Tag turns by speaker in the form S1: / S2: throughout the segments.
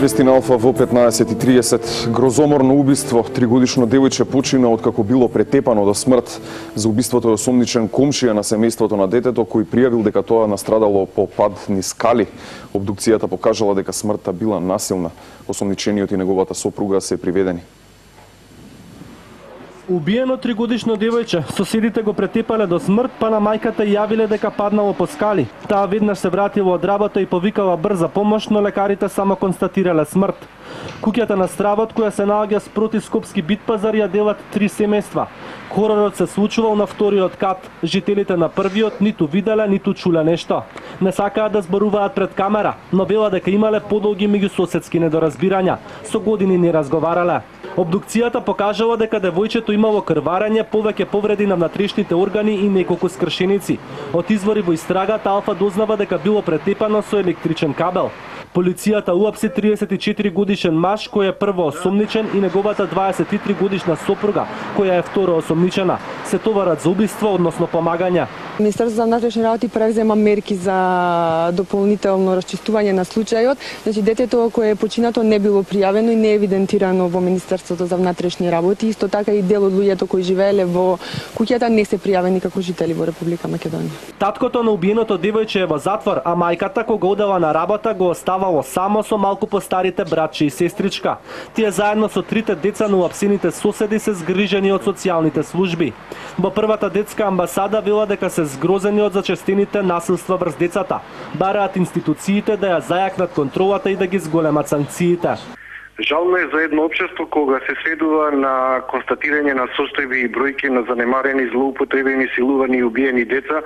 S1: Вестина Алфа во 15:30. Грозоморно убиство. 3-годишно девојче почина откако било претепано до смрт. За убиството е осомничен комшија на семејството на детето, кој пријавил дека тоа настрадало по пад низ скали. Обдукцијата покажала дека смртта била насилна. Осомничениот и неговата сопруга се приведени.
S2: Убиено 3-годишно девојче, соседите го претепале до смрт, па на мајката јавиле дека паднало по скали. Таа веднаш се вратила од работа и повикала брза помош, но лекарите само констатирале смрт. Куќата на стравот, која се наоѓа спроти Скопски Битпазар, ја делат 3 семејства. Хоророт се случувал на вториот кат. Жителите на првиот ниту виделе, ниту чуле нешто. Не сакаат да зборуваат пред камера, но вела дека имале подолги меѓусоседски недоразбирања. Со години не разговарале. Обдукцијата покажала дека девојчето имало крварење, повеќе повреди на внатрешните органи и неколку скршеници. Од извори во истрагата Алфа дознава дека било претепано со електричен кабел. Полицијата уапси 34 годишен маж кој е прво осомничен и неговата 23 годишна сопруга која е второ осомничена. Се товарат за убиство, односно помагање.
S3: Министерството за внатрешни работи превзема мерки за дополнително расчистување на случајот. Значи детето кое е починато не било пријавено и не е евидентирано во Министерството за внатрешни работи. Исто така и дел од луѓето кои живееле во куќата не се пријавени како жители во Република Македонија.
S2: Таткото на убиеното девојче е во затвор, а мајката кога одела на работа го оставало само со малку постарите братче и сестричка. Тие заедно со 3 деца на уапсените соседи се згрижени од социјалните служби. Во првата детска амбасада вела дека се згрозени од зачестените насилства врз децата. Бараат институциите да ја зајакнат контролата и да ги зголемат санкциите.
S4: Жално е за едно општество кога се сведува на констатирање на состојби и бројки на занемарени, злоупотребени, силувани и убиени деца,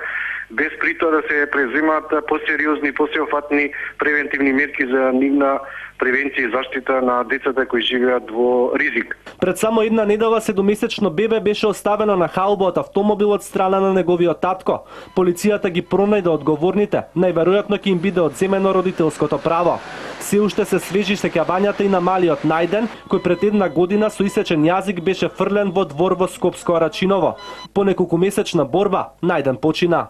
S4: без при тоа да се преземаат посериозни, посеофатни превентивни мерки за нивна превенција и заштита на децата кои живеат во ризик.
S2: Пред само една недела 7-месечно бебе беше оставено на халба од автомобил од страна на неговиот татко. Полицијата ги пронајде одговорните, најверојатно ќе им биде одземено родителското право. Се уште се свежи сеќавањата и на малиот Најден, кој пред една година со исечен јазик беше фрлен во двор во Скопско Арачиново. По неколкумесечна борба, Најден почина.